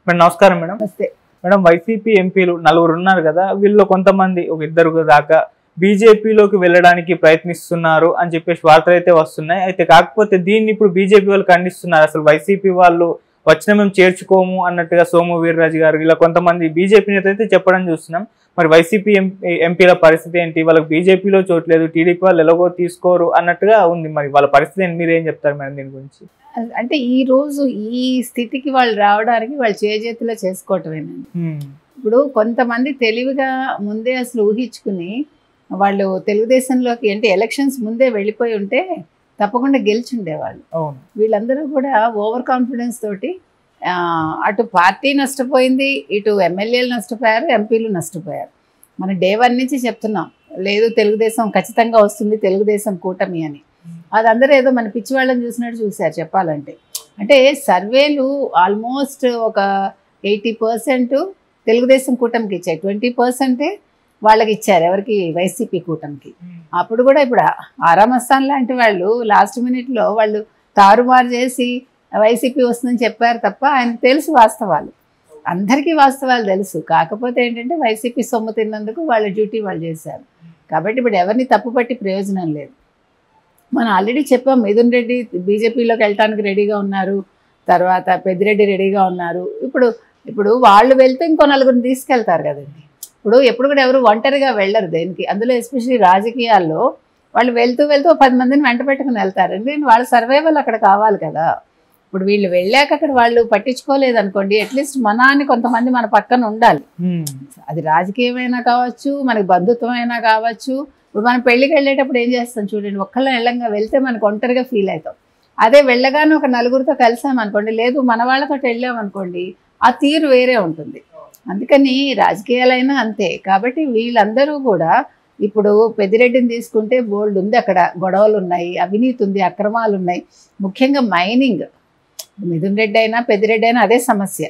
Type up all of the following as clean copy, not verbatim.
Madam నమస్కారం madam. Madam YCP ఎంపీలు నలుగురు ఉన్నారు కదా, వీళ్ళు కొంతమంది ఒక ఇద్దరు దాకా బీజేపీలోకి వెళ్ళడానికి ప్రయత్నిస్తున్నారు అని చెప్పేసి వార్తలు అయితే వస్తున్నాయి. అయితే కాకపోతే దీన్ని ఇప్పుడు బీజేపీ వాళ్ళు ఖండిస్తున్నారు. అసలు వైసీపీ వాళ్ళు వచ్చిన మేము చేర్చుకోము అన్నట్టుగా సోము వీర్రాజు గారు ఇలా కొంతమంది బీజేపీ నేత అయితే చెప్పడం చూస్తున్నాం. మరి వైసీపీ ఎంపీల పరిస్థితి ఏంటి? వాళ్ళకి బీజేపీలో చోట్లేదు, టీడీపీ వాళ్ళు ఎలాగో తీసుకోరు అన్నట్టుగా ఉంది. మరి వాళ్ళ పరిస్థితి ఏంటి, మీరు ఏం చెప్తారు మేడం దీని గురించి? అంటే ఈ రోజు ఈ స్థితికి వాళ్ళు రావడానికి వాళ్ళు చేజేతిలో చేసుకోవటమేనండి. ఇప్పుడు కొంతమంది తెలివిగా ముందే అసలు ఊహించుకుని వాళ్ళు తెలుగుదేశంలోకి అంటే ఎలక్షన్స్ ముందే వెళ్ళిపోయి ఉంటే తప్పకుండా గెలిచుండేవాళ్ళు. వీళ్ళందరూ కూడా ఓవర్ కాన్ఫిడెన్స్ తోటి అటు పార్టీ నష్టపోయింది, ఇటు ఎమ్మెల్యేలు నష్టపోయారు, ఎంపీలు నష్టపోయారు. మనం డే 1 నుంచి చెప్తున్నాం, లేదు తెలుగుదేశం ఖచ్చితంగా వస్తుంది, తెలుగుదేశం కూటమి అని. అది అందరూ ఏదో మన పిచ్చివాళ్ళని చూసినట్టు చూశారు చెప్పాలంటే. అంటే సర్వేలు ఆల్మోస్ట్ ఒక 80% తెలుగుదేశం కూటమికి ఇచ్చాయి, 20% వాళ్ళకి ఇచ్చారు. ఎవరికి? వైసీపీ కూటమికి. అప్పుడు కూడా ఇప్పుడు ఆరామస్థాన్ లాంటి వాళ్ళు లాస్ట్ మినిట్లో వాళ్ళు తారుమారు చేసి వైసీపీ వస్తుందని చెప్పారు తప్ప ఆయనకు తెలుసు వాస్తవాలు, అందరికీ వాస్తవాలు తెలుసు. కాకపోతే ఏంటంటే వైసీపీ సొమ్ము తిన్నందుకు వాళ్ళ డ్యూటీ వాళ్ళు చేశారు. కాబట్టి ఇప్పుడు ఎవరిని తప్పుపట్టి ప్రయోజనం లేదు. మనం ఆల్రెడీ చెప్పాం, మిథున్ రెడ్డి బీజేపీలోకి వెళ్ళటానికి రెడీగా ఉన్నారు, తర్వాత పెద్దిరెడ్డి రెడీగా ఉన్నారు. ఇప్పుడు వాళ్ళు వెళ్తే ఇంకో నలుగురిని తీసుకెళ్తారు కదండి. ఇప్పుడు ఎప్పుడు కూడా ఎవరు ఒంటరిగా వెళ్ళరు దేనికి, అందులో ఎస్పెషల్లీ రాజకీయాల్లో వాళ్ళు వెళ్తూ 10 మందిని వెంట పెట్టుకుని వెళ్తారండి. వాళ్ళ సర్వైవల్ అక్కడ కావాలి కదా. ఇప్పుడు వీళ్ళు వెళ్ళాక అక్కడ వాళ్ళు పట్టించుకోలేదు అనుకోండి, అట్లీస్ట్ మన అని కొంతమంది మన పక్కన ఉండాలి. అది రాజకీయమైనా కావచ్చు, మనకి బంధుత్వమైనా కావచ్చు. ఇప్పుడు మనం పెళ్ళికి వెళ్ళేటప్పుడు ఏం చేస్తాం చూడండి, ఒక్కళ్ళ వెళ్ళంగా వెళ్తే మనకు ఒంటరిగా ఫీల్ అవుతాం. అదే వెళ్ళగానే ఒక నలుగురితో కలిసామనుకోండి, లేదు మన వాళ్ళతో వెళ్ళామనుకోండి, ఆ తీరు వేరే ఉంటుంది. అందుకని రాజకీయాలైనా అంతే. కాబట్టి వీళ్ళందరూ కూడా ఇప్పుడు పెద్దిరెడ్డిని తీసుకుంటే బోల్డ్ ఉంది, అక్కడ గొడవలు ఉన్నాయి, అవినీతి ఉంది, అక్రమాలు ఉన్నాయి. ముఖ్యంగా మైనింగ్, మిథున్ రెడ్డి అయినా పెద్దిరెడ్డి అయినా అదే సమస్య.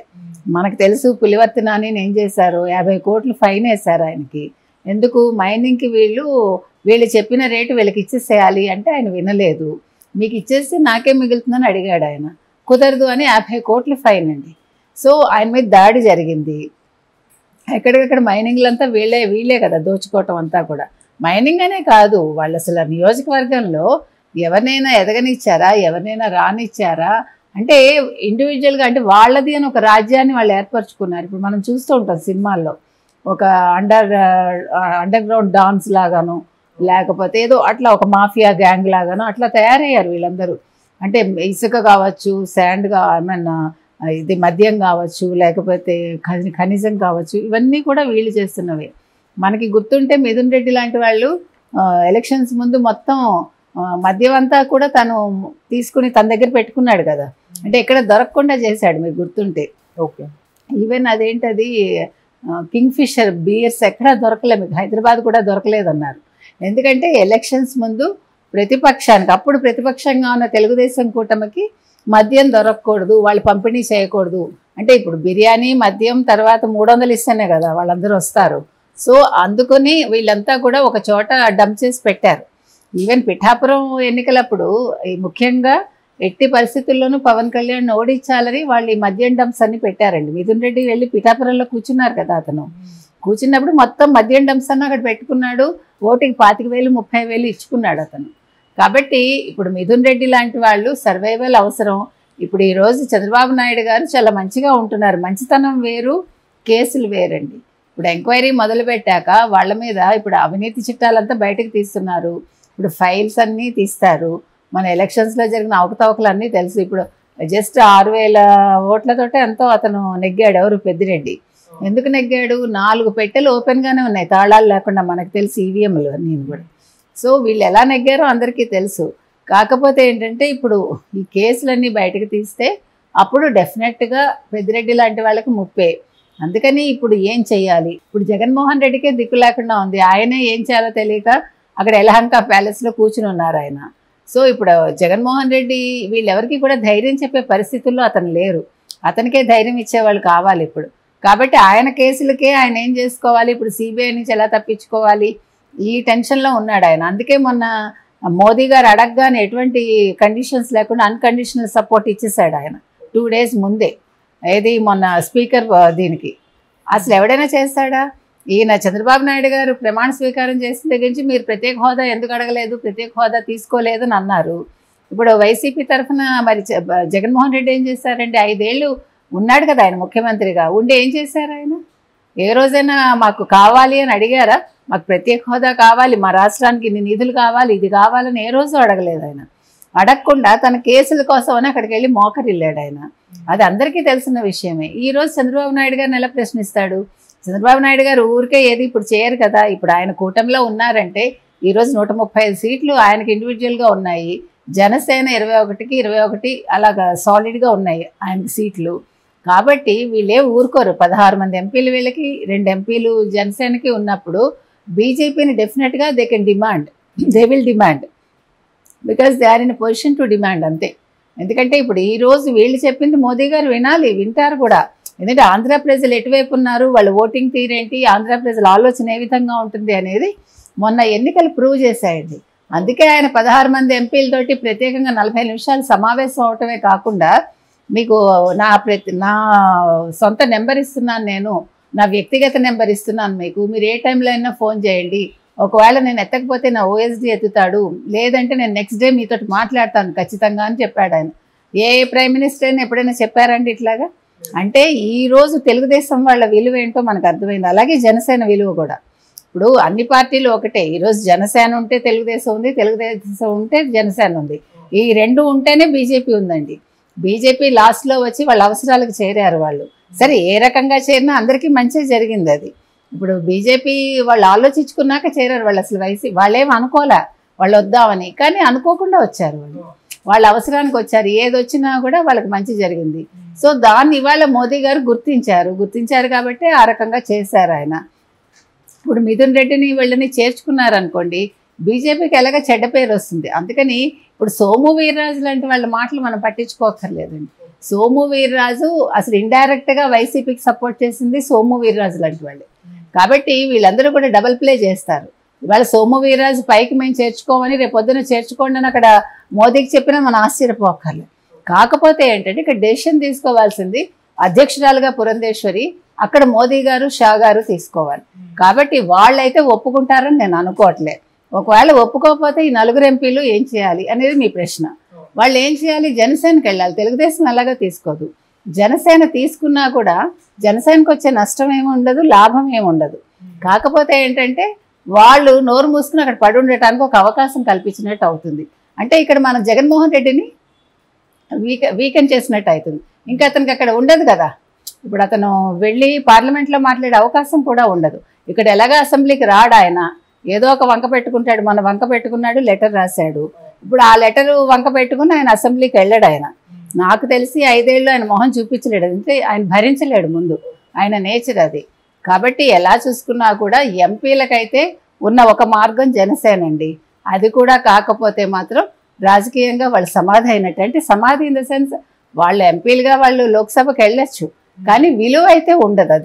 మనకు తెలుసు పులివర్తి నాని ఏం చేశారు, 50 కోట్లు ఫైన్ వేశారు ఆయనకి. ఎందుకు? మైనింగ్కి వీళ్ళు చెప్పిన రేటు వీళ్ళకి ఇచ్చేసేయాలి అంటే ఆయన వినలేదు. మీకు ఇచ్చేస్తే నాకే మిగులుతుందని అడిగాడు ఆయన, కుదరదు అని 50 కోట్లు ఫైన్ అండి. సో ఆయన మీద దాడి జరిగింది. ఎక్కడికక్కడ మైనింగ్లంతా వీళ్ళే కదా దోచుకోవటం అంతా కూడా. మైనింగ్ అనే కాదు, వాళ్ళు అసలు నియోజకవర్గంలో ఎవరినైనా ఎదగనిచ్చారా, ఎవరినైనా రానిచ్చారా అంటే ఇండివిజువల్గా, అంటే వాళ్ళది అని ఒక రాజ్యాన్ని వాళ్ళు ఏర్పరచుకున్నారు. ఇప్పుడు మనం చూస్తూ ఉంటాం సినిమాల్లో, ఒక అండర్ గ్రౌండ్ డాన్స్ లాగాను, లేకపోతే ఏదో అట్లా ఒక మాఫియా గ్యాంగ్ లాగాను అట్లా తయారయ్యారు వీళ్ళందరూ. అంటే ఇసుక కావచ్చు, శాండ్ ఏమన్నా ఇది మద్యం కావచ్చు, లేకపోతే ఖనిజం కావచ్చు, ఇవన్నీ కూడా వీళ్ళు చేస్తున్నవే. మనకి గుర్తుంటే మిథున్ రెడ్డి లాంటి వాళ్ళు ఎలక్షన్స్ ముందు మొత్తం మద్యం అంతా కూడా తను తీసుకుని తన దగ్గర పెట్టుకున్నాడు కదా. అంటే ఎక్కడ దొరకకుండా చేశాడు, మీకు గుర్తుంటే. ఓకే. ఈవెన్ అదేంటది కింగ్ ఫిషర్ బియర్స్ ఎక్కడా దొరకలే, మీకు హైదరాబాద్ కూడా దొరకలేదన్నారు. ఎందుకంటే ఎలక్షన్స్ ముందు ప్రతిపక్షానికి, అప్పుడు ప్రతిపక్షంగా ఉన్న తెలుగుదేశం కూటమికి మద్యం దొరకకూడదు, వాళ్ళు పంపిణీ చేయకూడదు. అంటే ఇప్పుడు బిర్యానీ మద్యం తర్వాత 300 ఇస్తేనే కదా వాళ్ళందరూ వస్తారు. సో అందుకని వీళ్ళంతా కూడా ఒక చోట డంప్ చేసి పెట్టారు. ఈవెన్ పిఠాపురం ఎన్నికలప్పుడు ముఖ్యంగా ఎట్టి పరిస్థితుల్లోనూ పవన్ కళ్యాణ్ ఓడించాలని వాళ్ళు ఈ మద్యం డంప్స్ అన్ని పెట్టారండి. మిథున్ రెడ్డి వెళ్ళి పిఠాపురంలో కూర్చున్నారు కదా, అతను కూర్చున్నప్పుడు మొత్తం మద్యం డంప్స్ అన్న అక్కడ పెట్టుకున్నాడు. ఓటికి 25,000 30,000 ఇచ్చుకున్నాడు అతను. కాబట్టి ఇప్పుడు మిథున్ రెడ్డి లాంటి వాళ్ళు సర్వైవల్ అవసరం. ఇప్పుడు ఈరోజు చంద్రబాబు నాయుడు గారు చాలా మంచిగా ఉంటున్నారు. మంచితనం వేరు, కేసులు వేరండి. ఇప్పుడు ఎంక్వైరీ మొదలుపెట్టాక వాళ్ళ మీద ఇప్పుడు అవినీతి చిట్టాలంతా బయటకు తీస్తున్నారు. ఇప్పుడు ఫైల్స్ అన్నీ తీస్తారు. మన ఎలక్షన్స్లో జరిగిన అవకతవకలు అన్నీ తెలుసు. ఇప్పుడు జస్ట్ 6,000 ఓట్లతోటే ఎంతో అతను నెగ్గాడు. ఎవరు? పెద్దిరెడ్డి. ఎందుకు నెగ్గాడు? 4 పెట్టెలు ఓపెన్గానే ఉన్నాయి, తాళాలు లేకుండా, మనకు తెలుసు ఈవీఎంలు నేను కూడా. సో వీళ్ళు ఎలా నెగ్గారో అందరికీ తెలుసు. కాకపోతే ఏంటంటే ఇప్పుడు ఈ కేసులన్నీ బయటకు తీస్తే అప్పుడు డెఫినెట్గా పెద్దిరెడ్డి లాంటి వాళ్ళకి ముప్పే. అందుకని ఇప్పుడు ఏం చెయ్యాలి? ఇప్పుడు జగన్మోహన్ రెడ్డికే దిక్కు లేకుండా ఉంది. ఆయనే ఏం చేయాలో తెలియక అక్కడ యలహంక ప్యాలెస్లో కూర్చుని ఉన్నారు ఆయన. సో ఇప్పుడు జగన్మోహన్ రెడ్డి వీళ్ళెవరికి కూడా ధైర్యం చెప్పే పరిస్థితుల్లో అతను లేరు. అతనికే ధైర్యం ఇచ్చేవాళ్ళు కావాలి ఇప్పుడు. కాబట్టి ఆయన కేసులకే ఆయన ఏం చేసుకోవాలి, ఇప్పుడు సిబిఐ నుంచి ఎలా తప్పించుకోవాలి, ఈ టెన్షన్లో ఉన్నాడు ఆయన. అందుకే మొన్న మోదీ గారు అడగగానే ఎటువంటి కండిషన్స్ లేకుండా అన్కండిషనల్ సపోర్ట్ ఇచ్చేసాడు ఆయన 2 days ముందే. ఏది మొన్న స్పీకర్ దీనికి అసలు ఎవడైనా చేస్తాడా? ఈయన చంద్రబాబు నాయుడు గారు ప్రమాణ స్వీకారం చేసిన దగ్గర నుంచి మీరు ప్రత్యేక హోదా ఎందుకు అడగలేదు, ప్రత్యేక హోదా తీసుకోలేదు అని అన్నారు. ఇప్పుడు వైసీపీ తరఫున మరి జగన్మోహన్ రెడ్డి ఏం చేశారండి? 5 ఏళ్ళు ఉన్నాడు కదా ఆయన ముఖ్యమంత్రిగా, ఉండి ఏం చేశారు ఆయన? ఏ రోజైనా మాకు కావాలి అని అడిగారా? మాకు ప్రత్యేక హోదా కావాలి, మా రాష్ట్రానికి ఇన్ని నిధులు కావాలి, ఇది కావాలని ఏ రోజు అడగలేదు ఆయన. అడగకుండా తన కేసుల కోసం అని అక్కడికి వెళ్ళి మోకరిల్లాడు ఆయన. అది అందరికీ తెలిసిన విషయమే. ఈరోజు చంద్రబాబు నాయుడు గారిని ఎలా ప్రశ్నిస్తాడు? చంద్రబాబు నాయుడు గారు ఊరికే ఏది ఇప్పుడు చేయరు కదా. ఇప్పుడు ఆయన కూటమిలో ఉన్నారంటే ఈరోజు 135 సీట్లు ఆయనకి ఇండివిజువల్గా ఉన్నాయి. జనసేన 21కి 21 అలాగా సాలిడ్గా ఉన్నాయి ఆయనకి సీట్లు. కాబట్టి వీళ్ళే ఊరుకోరు. 16 మంది ఎంపీలు వీళ్ళకి, 2 ఎంపీలు జనసేనకి ఉన్నప్పుడు బీజేపీని డెఫినెట్గా they can demand, they will demand, because they are in position to demand అంతే. ఎందుకంటే ఇప్పుడు ఈరోజు వీళ్ళు చెప్పింది మోదీ గారు వినాలి, వింటారు కూడా. ఎందుకంటే ఆంధ్ర ప్రజలు ఎటువైపు ఉన్నారు, వాళ్ళ ఓటింగ్ తీరేంటి, ఆంధ్ర ప్రజల ఆలోచన ఏ విధంగా ఉంటుంది అనేది మొన్న ఎన్నికలు ప్రూవ్ చేశాయండి. అందుకే ఆయన 16 మంది ఎంపీలతోటి ప్రత్యేకంగా 40 నిమిషాలు సమావేశం అవటమే కాకుండా మీకు నా సొంత నెంబర్ ఇస్తున్నాను, నేను నా వ్యక్తిగత నెంబర్ ఇస్తున్నాను మీకు, మీరు ఏ టైంలో అయినా ఫోన్ చేయండి, ఒకవేళ నేను ఎత్తకపోతే నా ఓఎస్డీ ఎత్తుతాడు, లేదంటే నేను నెక్స్ట్ డే మీతో మాట్లాడతాను ఖచ్చితంగా అని చెప్పాడు ఆయన. ఏ ప్రైమ్ మినిస్టర్ అయినా ఎప్పుడైనా చెప్పారండి ఇట్లాగా? అంటే ఈరోజు తెలుగుదేశం వాళ్ళ విలువ ఏంటో మనకు అర్థమైంది. అలాగే జనసేన విలువ కూడా. ఇప్పుడు అన్ని పార్టీలు ఒకటే. ఈరోజు జనసేన ఉంటే తెలుగుదేశం ఉంది, తెలుగుదేశం ఉంటే జనసేన ఉంది. ఈ 2 ఉంటేనే బీజేపీ ఉందండి. బీజేపీ లాస్ట్లో వచ్చి వాళ్ళ అవసరాలకు చేరారు వాళ్ళు. సరే ఏ రకంగా చేరినా అందరికీ మంచి జరిగింది అది. ఇప్పుడు బీజేపీ వాళ్ళు ఆలోచించుకున్నాక చేరారు వాళ్ళు. అసలు వాళ్ళేం అనుకోలే వాళ్ళు వద్దామని, కానీ అనుకోకుండా వచ్చారు వాళ్ళు. వాళ్ళ అవసరానికి వచ్చారు. ఏది వచ్చినా కూడా వాళ్ళకి మంచి జరిగింది. సో దాన్ని ఇవాళ మోదీ గారు గుర్తించారు కాబట్టి ఆ రకంగా చేశారు ఆయన. ఇప్పుడు మిథున్ రెడ్డిని వీళ్ళని చేర్చుకున్నారనుకోండి, బీజేపీకి ఎలాగ చెడ్డ పేరు వస్తుంది. అందుకని ఇప్పుడు సోము వీర్రాజు లాంటి వాళ్ళ మాటలు మనం పట్టించుకోకర్లేదండి. సోము వీర్రాజు అసలు ఇండైరెక్ట్గా వైసీపీకి సపోర్ట్ చేసింది సోము వీర్రాజు లాంటి వాళ్ళు. కాబట్టి వీళ్ళందరూ కూడా డబల్ ప్లే చేస్తారు. ఇవాళ సోము వీర్రాజు పైకి మేము చేర్చుకోమని రేపొద్దున చేర్చుకోండి అని అక్కడ మోదీకి చెప్పినా మనం ఆశ్చర్యపోకర్లేదు. కాకపోతే ఏంటంటే ఇక్కడ డెసిషన్ తీసుకోవాల్సింది అధ్యక్షురాలుగా పురంధేశ్వరి, అక్కడ మోదీ గారు, షా గారు తీసుకోవాలి. కాబట్టి వాళ్ళైతే ఒప్పుకుంటారని నేను అనుకోవట్లే. ఒకవేళ ఒప్పుకోకపోతే ఈ 4 ఎంపీలు ఏం చేయాలి అనేది మీ ప్రశ్న. వాళ్ళు ఏం చేయాలి? జనసేనకి వెళ్ళాలి. తెలుగుదేశం అలాగా తీసుకోదు. జనసేన తీసుకున్నా కూడా జనసేనకు వచ్చే నష్టం ఏమి ఉండదు, లాభం ఏమి ఉండదు. కాకపోతే ఏంటంటే వాళ్ళు నోరు మూసుకుని అక్కడ పడి ఉండటానికి ఒక అవకాశం కల్పించినట్టు అవుతుంది. అంటే ఇక్కడ మన జగన్మోహన్ రెడ్డిని వీకెండ్ చేసినట్టు అవుతుంది. ఇంకా అతనికి అక్కడ ఉండదు కదా. ఇప్పుడు అతను వెళ్ళి పార్లమెంట్లో మాట్లాడే అవకాశం కూడా ఉండదు. ఇక్కడ ఎలాగా అసెంబ్లీకి రాడు ఆయన, ఏదో ఒక వంక పెట్టుకుంటాడు. మన వంక పెట్టుకున్నాడు, లెటర్ రాశాడు. ఇప్పుడు ఆ లెటర్ వంక పెట్టుకుని ఆయన అసెంబ్లీకి వెళ్ళాడు. ఆయన నాకు తెలిసి 5 ఏళ్ళు ఆయన మొహం చూపించలేడు. అంటే ఆయన భరించలేడు ముందు, ఆయన నేచర్ అది. కాబట్టి ఎలా చూసుకున్నా కూడా ఎంపీలకైతే ఉన్న ఒక మార్గం జనసేనండి. అది కూడా కాకపోతే మాత్రం రాజకీయంగా వాళ్ళు సమాధి అయినట్టు. అంటే సమాధి ఇన్ ద సెన్స్ వాళ్ళు ఎంపీలుగా వాళ్ళు లోక్సభకి వెళ్ళొచ్చు, కానీ విలువ అయితే ఉండదు. అది